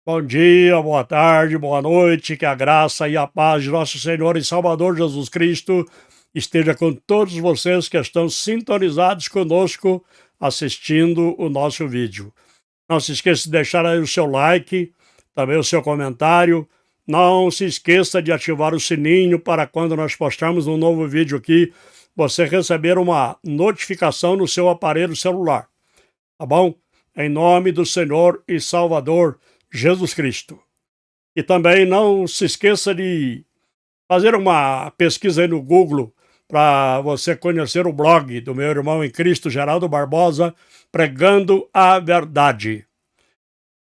Bom dia, boa tarde, boa noite, que a graça e a paz de nosso Senhor e Salvador Jesus Cristo esteja com todos vocês que estão sintonizados conosco assistindo o nosso vídeo. Não se esqueça de deixar aí o seu like, também o seu comentário. Não se esqueça de ativar o sininho para quando nós postarmos um novo vídeo aqui, você receber uma notificação no seu aparelho celular. Tá bom? Em nome do Senhor e Salvador Jesus Cristo. E também não se esqueça de fazer uma pesquisa aí no Google para você conhecer o blog do meu irmão em Cristo, Geraldo Barbosa, Pregando a Verdade.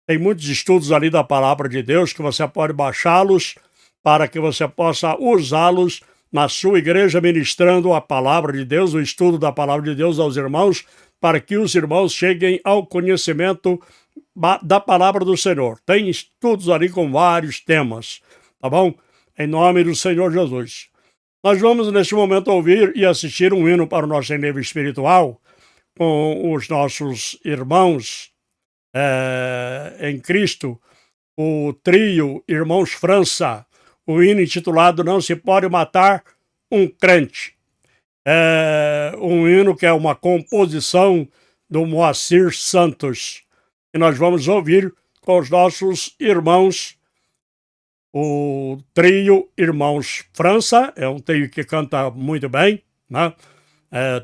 Tem muitos estudos ali da Palavra de Deus que você pode baixá-los para que você possa usá-los na sua igreja, ministrando a Palavra de Deus, o estudo da Palavra de Deus aos irmãos, para que os irmãos cheguem ao conhecimento da Palavra do Senhor. Tem estudos ali com vários temas, tá bom? Em nome do Senhor Jesus. Nós vamos, neste momento, ouvir e assistir um hino para o nosso enlevo espiritual com os nossos irmãos em Cristo, o trio Irmãos França, o hino intitulado Não Se Pode Matar um Crente. É um hino que é uma composição do Moacir Santos. E nós vamos ouvir com os nossos irmãos, o trio Irmãos França, é um trio que canta muito bem, né?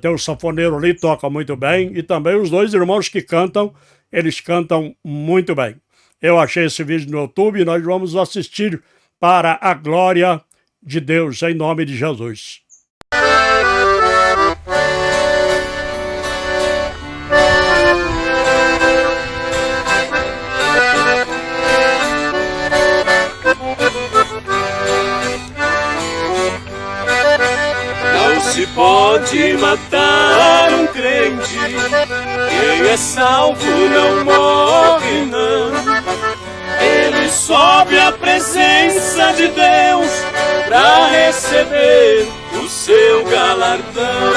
Tem o sanfoneiro ali, toca muito bem, e também os dois irmãos que cantam, eles cantam muito bem. Eu achei esse vídeo no YouTube e nós vamos assistir para a glória de Deus, em nome de Jesus. Se pode matar um crente, quem é salvo não morre não. Ele sobe à presença de Deus para receber o seu galardão.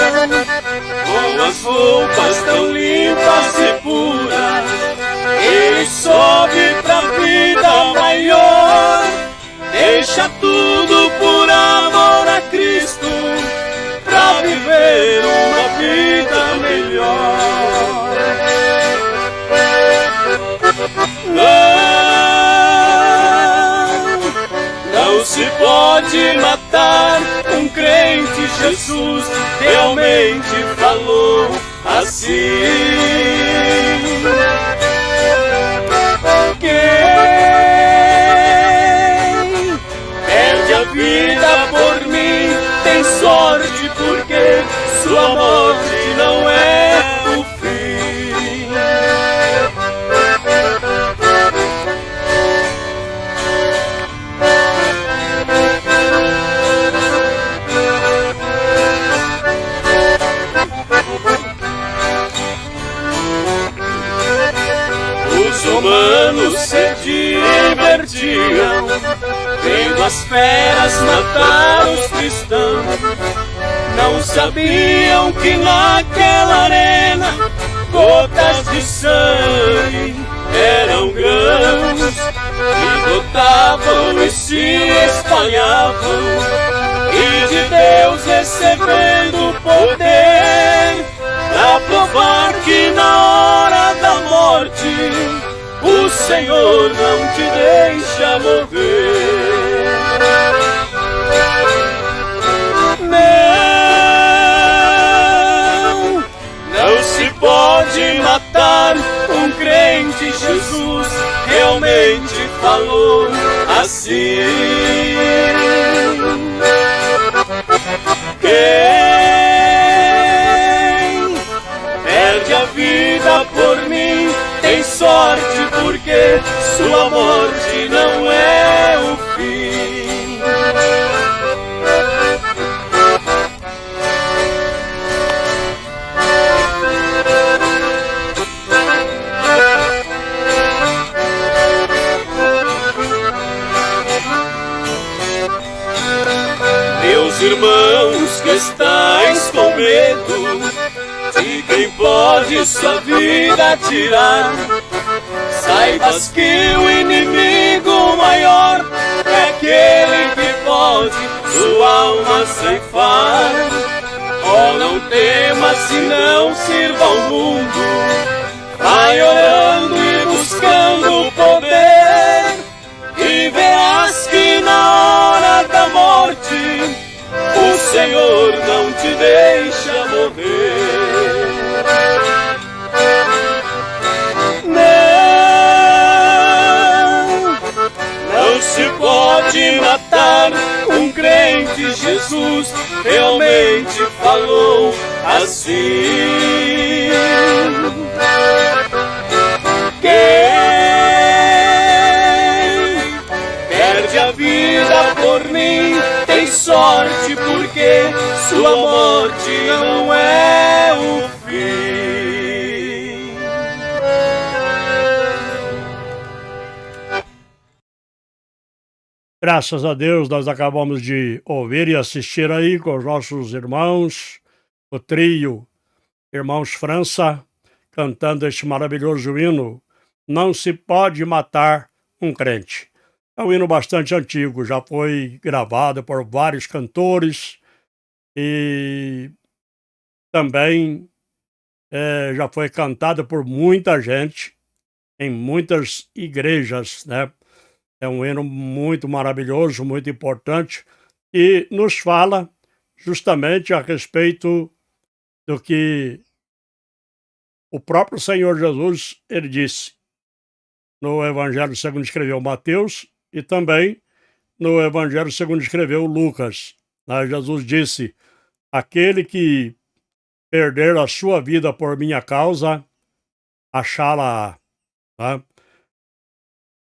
Com as roupas tão limpas e puras, ele sobe pra vida maior. Deixa tudo por amor a Cristo, pra viver uma vida melhor. Não se pode matar um crente, Jesus realmente falou assim. Quem perde a vida por mim tem sorte, porque sua morte não é o fim. Os humanos se divertiam vendo as feras matar os cristãos. Não sabiam que naquela arena gotas de sangue eram grãos que brotavam e se espalhavam, e de Deus recebendo poder pra provar que na hora da morte o Senhor não te deixa morrer. Não se pode matar um crente, Jesus realmente falou assim. Quem perde a vida por mim tem sorte, porque sua morte não é o fim. Meus irmãos que estáis com medo de quem pode sua vida tirar, saibas que o inimigo maior é aquele que pode sua alma ceifar. Oh, não temas e não sirva ao mundo, vai orando e buscando o poder, e verás que na hora da morte o Senhor não te deixa morrer. Não se pode matar um crente, Jesus realmente falou assim. Quem perde a vida por mim tem sorte, porque sua morte não é o fim. Graças a Deus, nós acabamos de ouvir e assistir aí com os nossos irmãos, o trio Irmãos França, cantando este maravilhoso hino, Não se pode matar um crente. É um hino bastante antigo, já foi gravado por vários cantores e também já foi cantado por muita gente em muitas igrejas, né? É um hino muito maravilhoso, muito importante, e nos fala justamente a respeito do que o próprio Senhor Jesus, ele disse no Evangelho segundo escreveu Mateus e também no Evangelho segundo escreveu Lucas. Jesus disse, aquele que perder a sua vida por minha causa, achá-la-á. Tá?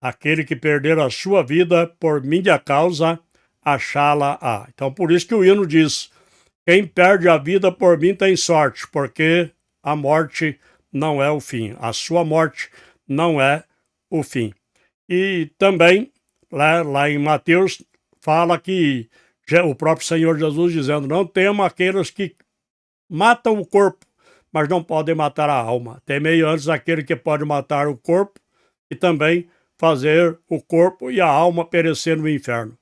Aquele que perder a sua vida por minha causa, achá-la-á. Então, por isso que o hino diz, quem perde a vida por mim tem sorte, porque a morte não é o fim. A sua morte não é o fim. E também, lá em Mateus, fala que o próprio Senhor Jesus dizendo, não tema aqueles que matam o corpo, mas não podem matar a alma. Temei antes aquele que pode matar o corpo e também fazer o corpo e a alma perecer no inferno.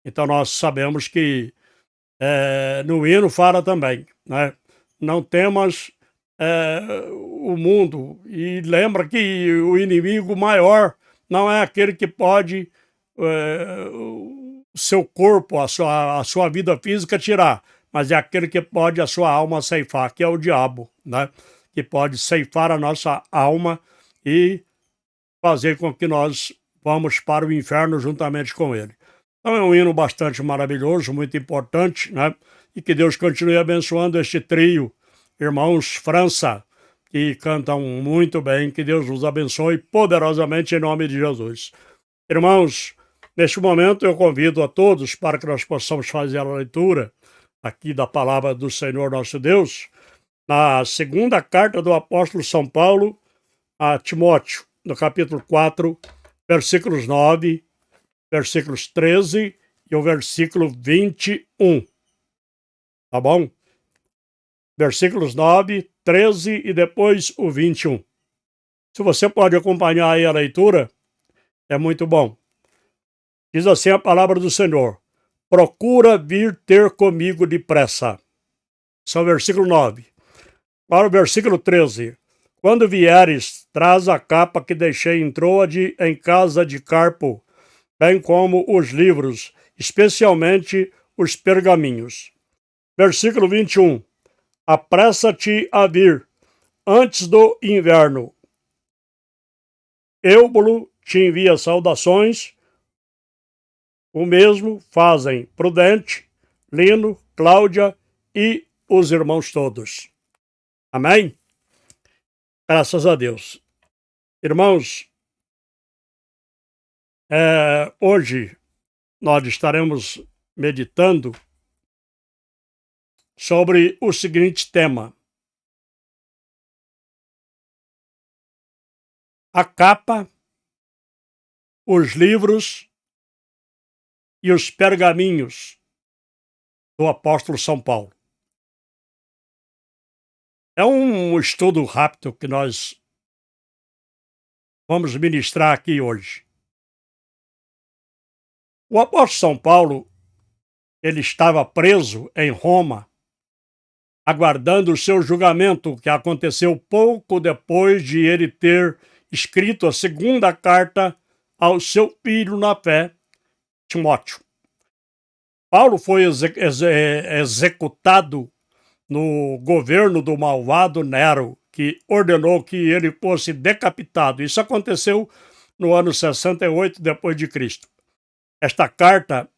Então nós sabemos que no hino fala também, né? Não temas o mundo, e lembra que o inimigo maior não é aquele que pode o seu corpo, a sua vida física tirar, mas é aquele que pode a sua alma ceifar, que é o diabo, né? Que pode ceifar a nossa alma e fazer com que nós vamos para o inferno juntamente com ele. Então é um hino bastante maravilhoso, muito importante, né? E que Deus continue abençoando este trio, Irmãos França, que cantam muito bem. Que Deus os abençoe poderosamente em nome de Jesus. Irmãos, neste momento eu convido a todos para que nós possamos fazer a leitura aqui da palavra do Senhor nosso Deus, na segunda carta do apóstolo São Paulo a Timóteo, no capítulo 4, versículos 9, versículos 13 e o versículo 21. Tá bom? Versículos 9, 13 e depois o 21. Se você pode acompanhar aí a leitura, é muito bom. Diz assim a palavra do Senhor, procura vir ter comigo depressa. Esse é o versículo 9. Para o versículo 13. Quando vieres, traz a capa que deixei em Troade em casa de Carpo, bem como os livros, especialmente os pergaminhos. Versículo 21. Apressa-te a vir, antes do inverno. Eubulo te envia saudações, o mesmo fazem Prudente, Lino, Cláudia e os irmãos todos. Amém? Graças a Deus. Irmãos, hoje nós estaremos meditando sobre o seguinte tema. A capa, os livros e os pergaminhos do apóstolo São Paulo. É um estudo rápido que nós vamos ministrar aqui hoje. O apóstolo São Paulo, ele estava preso em Roma, aguardando o seu julgamento, que aconteceu pouco depois de ele ter escrito a segunda carta ao seu filho na fé, Timóteo. Paulo foi executado no governo do malvado Nero, que ordenou que ele fosse decapitado. Isso aconteceu no ano 68 depois de Cristo. Esta carta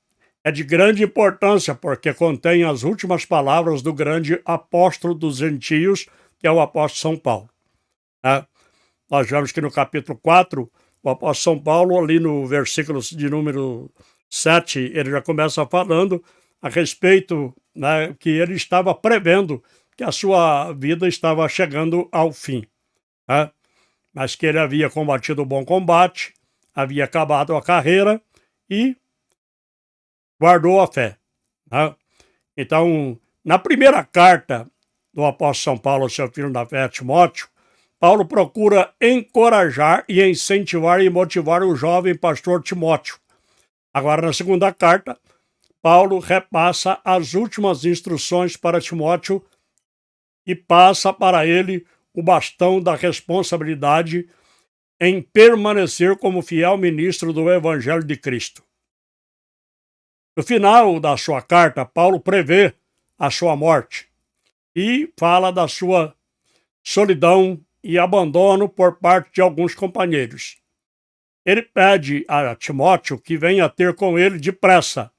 é de grande importância porque contém as últimas palavras do grande apóstolo dos gentios, que é o apóstolo São Paulo. Nós vemos que no capítulo 4, o apóstolo São Paulo, ali no versículo de número 7, ele já começa falando a respeito, que ele estava prevendo que a sua vida estava chegando ao fim, mas que ele havia combatido o bom combate, havia acabado a carreira e guardou a fé. Então, na primeira carta do apóstolo São Paulo ao seu filho na fé, Timóteo, Paulo procura encorajar e incentivar e motivar o jovem pastor Timóteo. Agora, na segunda carta, Paulo repassa as últimas instruções para Timóteo e passa para ele o bastão da responsabilidade em permanecer como fiel ministro do Evangelho de Cristo. No final da sua carta, Paulo prevê a sua morte e fala da sua solidão e abandono por parte de alguns companheiros. Ele pede a Timóteo que venha ter com ele depressa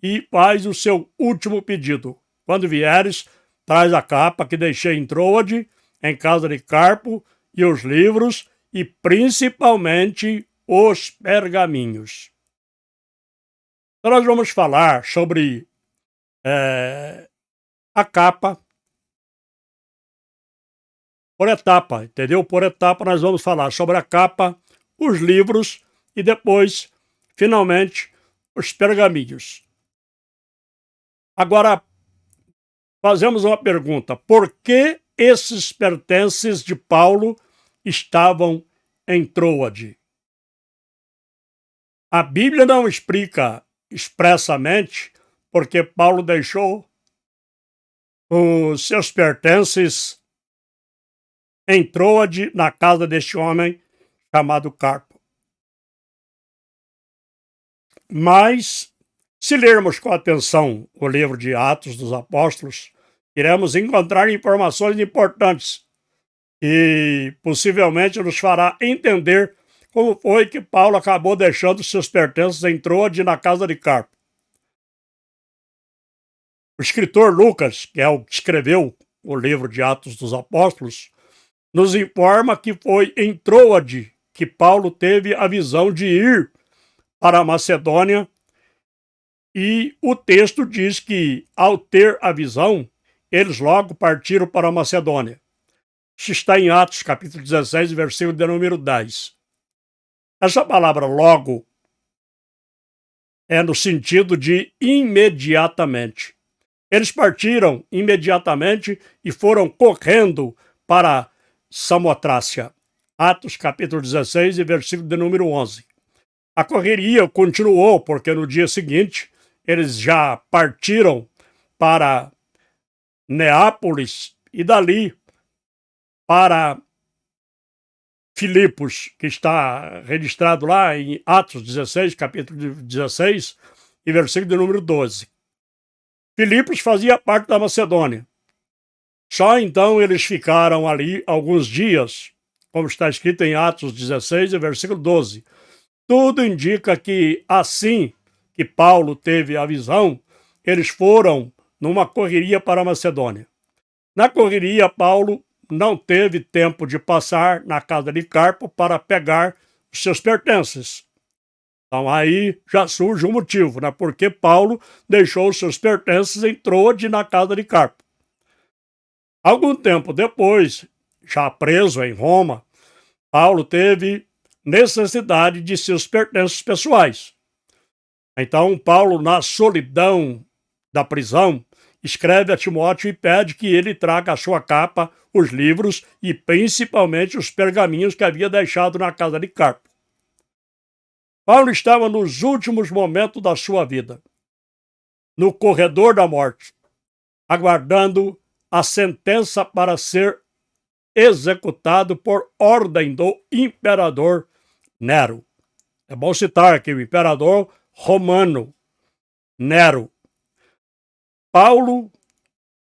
e faz o seu último pedido. Quando vieres, traz a capa que deixei em Troade, em casa de Carpo, e os livros, e principalmente os pergaminhos. Então nós vamos falar sobre a capa por etapa, entendeu? Por etapa nós vamos falar sobre a capa, os livros e depois, finalmente, os pergaminhos. Agora, fazemos uma pergunta. Por que esses pertences de Paulo estavam em Troade? A Bíblia não explica expressamente porque Paulo deixou os seus pertences em Troade, na casa deste homem chamado Carpo. Mas, se lermos com atenção o livro de Atos dos Apóstolos, iremos encontrar informações importantes e possivelmente nos fará entender como foi que Paulo acabou deixando seus pertences em Troade, na casa de Carpo. O escritor Lucas, que é o que escreveu o livro de Atos dos Apóstolos, nos informa que foi em Troade que Paulo teve a visão de ir para a Macedônia, e o texto diz que, ao ter a visão, eles logo partiram para a Macedônia. Isso está em Atos, capítulo 16, versículo de número 10. Essa palavra logo é no sentido de imediatamente. Eles partiram imediatamente e foram correndo para Samotrácia. Atos capítulo 16 e versículo de número 11. A correria continuou porque no dia seguinte eles já partiram para Neápolis e dali para Filipos, que está registrado lá em Atos 16, capítulo 16 e versículo de número 12. Filipos fazia parte da Macedônia. Só então eles ficaram ali alguns dias, como está escrito em Atos 16, versículo 12. Tudo indica que assim que Paulo teve a visão, eles foram numa correria para a Macedônia. Na correria, Paulo não teve tempo de passar na casa de Carpo para pegar os seus pertences. Então aí já surge um motivo, porque Paulo deixou os seus pertences em Troade, na casa de Carpo. Algum tempo depois, já preso em Roma, Paulo teve necessidade de seus pertences pessoais. Então, Paulo, na solidão da prisão, escreve a Timóteo e pede que ele traga a sua capa, os livros e principalmente os pergaminhos que havia deixado na casa de Carpo. Paulo estava nos últimos momentos da sua vida, no corredor da morte, aguardando a sentença para ser executado por ordem do imperador Nero. É bom citar que o imperador romano Nero. Paulo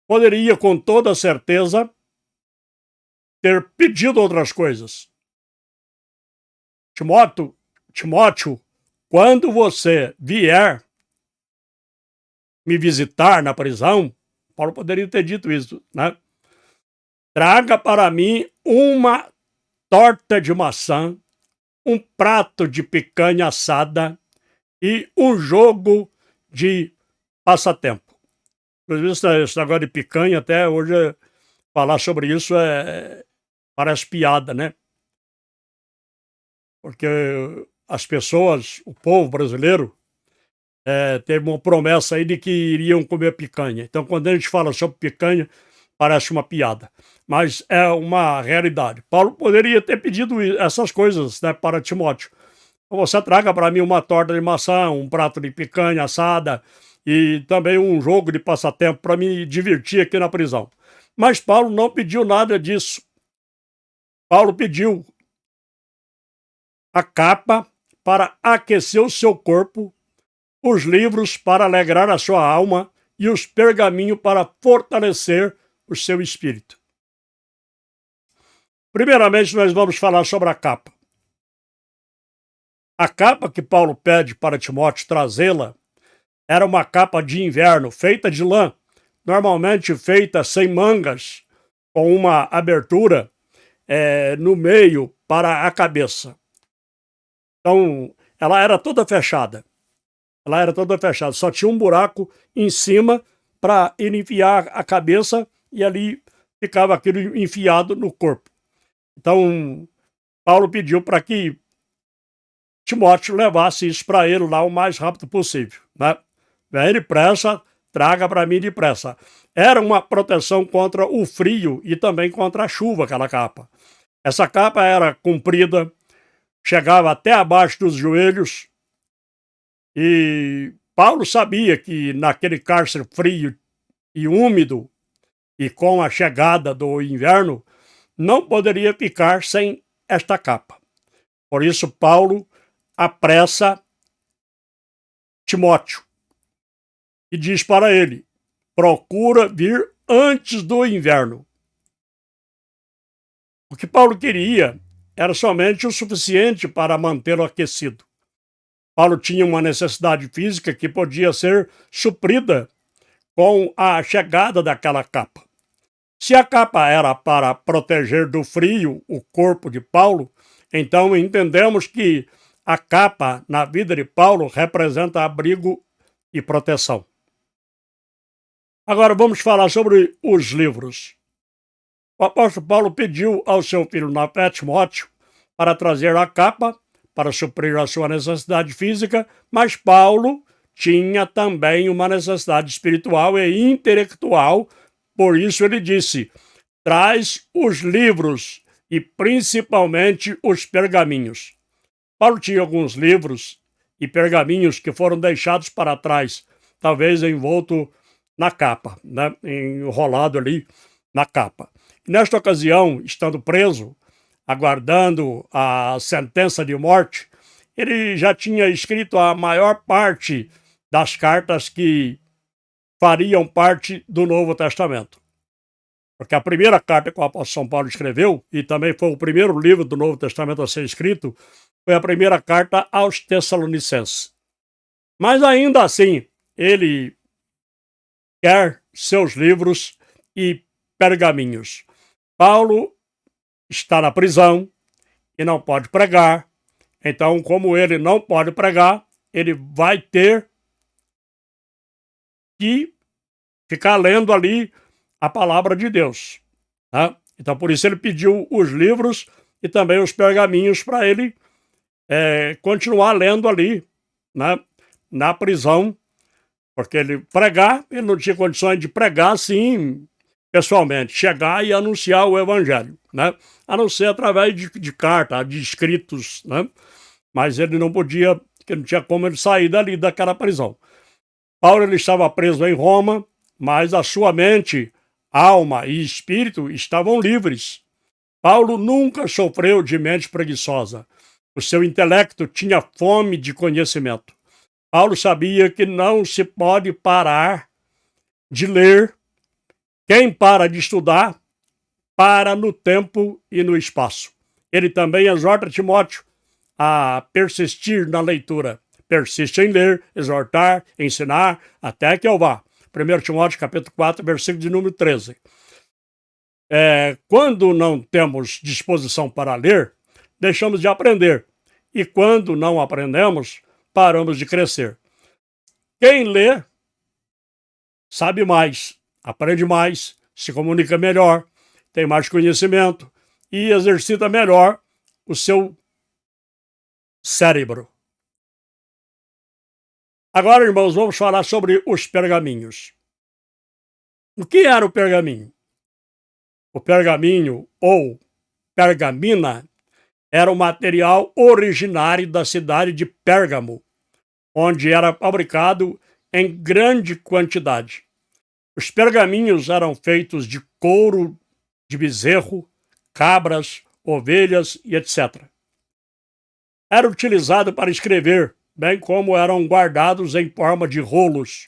poderia com toda certeza ter pedido outras coisas. Timóteo, quando você vier me visitar na prisão, Paulo poderia ter dito isso, né? Traga para mim uma torta de maçã, um prato de picanha assada e um jogo de passatempo. Inclusive, esse negócio de picanha, até hoje, falar sobre isso parece piada, né? Porque as pessoas, o povo brasileiro, teve uma promessa aí de que iriam comer picanha. Então, quando a gente fala sobre picanha, parece uma piada. Mas é uma realidade. Paulo poderia ter pedido essas coisas, né, para Timóteo. Você traga para mim uma torta de maçã, um prato de picanha assada e também um jogo de passatempo para me divertir aqui na prisão. Mas Paulo não pediu nada disso. Paulo pediu a capa para aquecer o seu corpo, os livros para alegrar a sua alma e os pergaminhos para fortalecer o seu espírito. Primeiramente, nós vamos falar sobre a capa. A capa que Paulo pede para Timóteo trazê-la era uma capa de inverno feita de lã, normalmente feita sem mangas, com uma abertura no meio para a cabeça. Então, ela era toda fechada. Só tinha um buraco em cima para ele enfiar a cabeça e ali ficava aquilo enfiado no corpo. Então, Paulo pediu para que Timóteo levasse isso para ele lá o mais rápido possível, né? Vem depressa, traga para mim depressa. Era uma proteção contra o frio e também contra a chuva, aquela capa. Essa capa era comprida, chegava até abaixo dos joelhos, e Paulo sabia que naquele cárcere frio e úmido, e com a chegada do inverno, não poderia ficar sem esta capa. Por isso, Paulo apressa Timóteo e diz para ele: procura vir antes do inverno. O que Paulo queria era somente o suficiente para mantê-lo aquecido. Paulo tinha uma necessidade física que podia ser suprida com a chegada daquela capa. Se a capa era para proteger do frio o corpo de Paulo, então entendemos que a capa na vida de Paulo representa abrigo e proteção. Agora vamos falar sobre os livros. O apóstolo Paulo pediu ao seu filho na fé, Timóteo, para trazer a capa para suprir a sua necessidade física, mas Paulo tinha também uma necessidade espiritual e intelectual, por isso ele disse: traz os livros e principalmente os pergaminhos. Paulo tinha alguns livros e pergaminhos que foram deixados para trás, talvez envolto na capa, né? Enrolado ali na capa. Nesta ocasião, estando preso, aguardando a sentença de morte, ele já tinha escrito a maior parte das cartas que fariam parte do Novo Testamento. Porque a primeira carta que o apóstolo São Paulo escreveu, e também foi o primeiro livro do Novo Testamento a ser escrito, foi a primeira carta aos Tessalonicenses. Mas ainda assim, ele quer seus livros e pergaminhos. Paulo está na prisão e não pode pregar. Então, como ele não pode pregar, ele vai ter que ficar lendo ali a palavra de Deus, tá? Então, por isso ele pediu os livros e também os pergaminhos para ele continuar lendo ali, né, na prisão, Porque ele não tinha condições de pregar assim, pessoalmente, chegar e anunciar o evangelho, né? A não ser através de carta, de escritos, né? Mas ele não podia, porque não tinha como ele sair dali daquela prisão. Paulo ele estava preso em Roma, mas a sua mente, alma e espírito estavam livres. Paulo nunca sofreu de mente preguiçosa. O seu intelecto tinha fome de conhecimento. Paulo sabia que não se pode parar de ler. Quem para de estudar, para no tempo e no espaço. Ele também exorta Timóteo a persistir na leitura. Persiste em ler, exortar, ensinar, até que eu vá. 1 Timóteo capítulo 4, versículo de número 13. Quando não temos disposição para ler, deixamos de aprender. E quando não aprendemos, paramos de crescer. Quem lê, sabe mais, aprende mais, se comunica melhor, tem mais conhecimento e exercita melhor o seu cérebro. Agora, irmãos, vamos falar sobre os pergaminhos. O que era o pergaminho? O pergaminho, ou pergamina, era o material originário da cidade de Pérgamo, onde era fabricado em grande quantidade. Os pergaminhos eram feitos de couro de bezerro, cabras, ovelhas e etc. Era utilizado para escrever, bem como eram guardados em forma de rolos.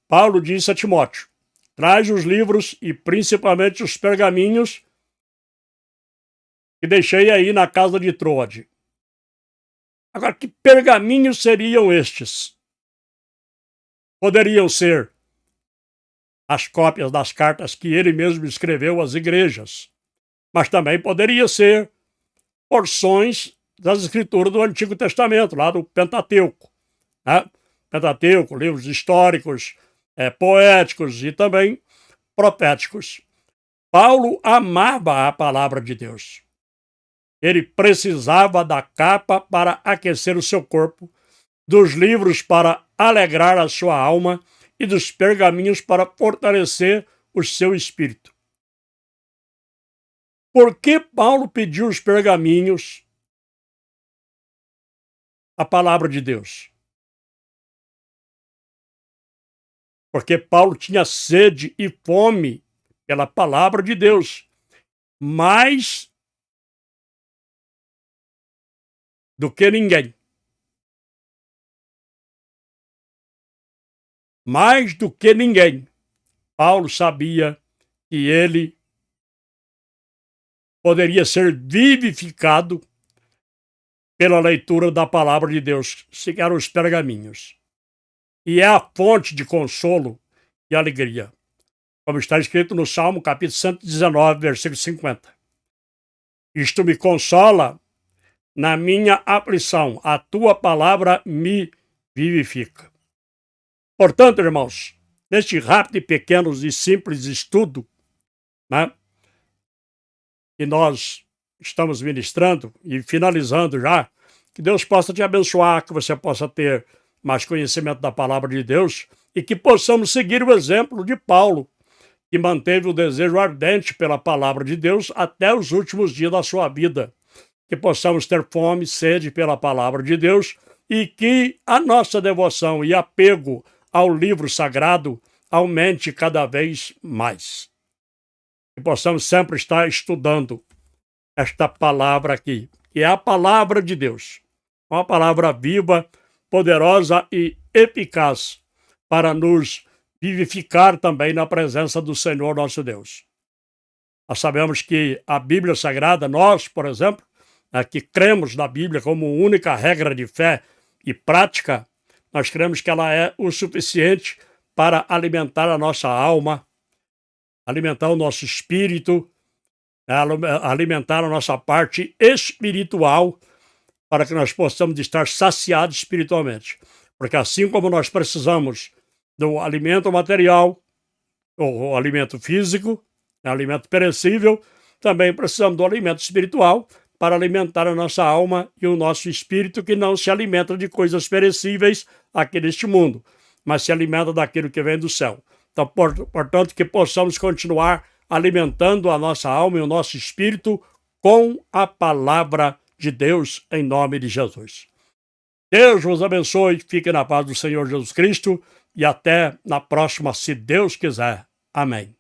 Paulo disse a Timóteo: traz os livros e principalmente os pergaminhos que deixei aí na casa de Troade. Agora, que pergaminhos seriam estes? Poderiam ser as cópias das cartas que ele mesmo escreveu às igrejas, mas também poderia ser porções das escrituras do Antigo Testamento, lá do Pentateuco, né? Pentateuco, livros históricos, poéticos e também proféticos. Paulo amava a palavra de Deus. Ele precisava da capa para aquecer o seu corpo, dos livros para alegrar a sua alma e dos pergaminhos para fortalecer o seu espírito. Por que Paulo pediu os pergaminhos, a palavra de Deus? Porque Paulo tinha sede e fome pela palavra de Deus, mais do que ninguém. Mais do que ninguém, Paulo sabia que ele poderia ser vivificado pela leitura da palavra de Deus, que eram os pergaminhos. E é a fonte de consolo e alegria, como está escrito no Salmo capítulo 119, versículo 50. Isto me consola na minha aflição, a tua palavra me vivifica. Portanto, irmãos, neste rápido e pequeno e simples estudo, né, que nós estamos ministrando e finalizando já, que Deus possa te abençoar, que você possa ter mais conhecimento da palavra de Deus e que possamos seguir o exemplo de Paulo, que manteve o desejo ardente pela palavra de Deus até os últimos dias da sua vida. Que possamos ter fome e sede pela palavra de Deus e que a nossa devoção e apego ao livro sagrado aumente cada vez mais. Que possamos sempre estar estudando esta palavra aqui, que é a palavra de Deus. Uma palavra viva, poderosa e eficaz para nos vivificar também na presença do Senhor nosso Deus. Nós sabemos que a Bíblia Sagrada, nós, por exemplo, que cremos na Bíblia como única regra de fé e prática, nós cremos que ela é o suficiente para alimentar a nossa alma, alimentar o nosso espírito, alimentar a nossa parte espiritual, para que nós possamos estar saciados espiritualmente. Porque assim como nós precisamos do alimento material, ou alimento físico, alimento perecível, também precisamos do alimento espiritual para alimentar a nossa alma e o nosso espírito, que não se alimenta de coisas perecíveis aqui neste mundo. mas se alimenta daquilo que vem do céu. Então, portanto, que possamos continuar alimentando a nossa alma e o nosso espírito com a palavra de Deus, em nome de Jesus. Deus vos abençoe, fique na paz do Senhor Jesus Cristo e até na próxima, se Deus quiser. Amém.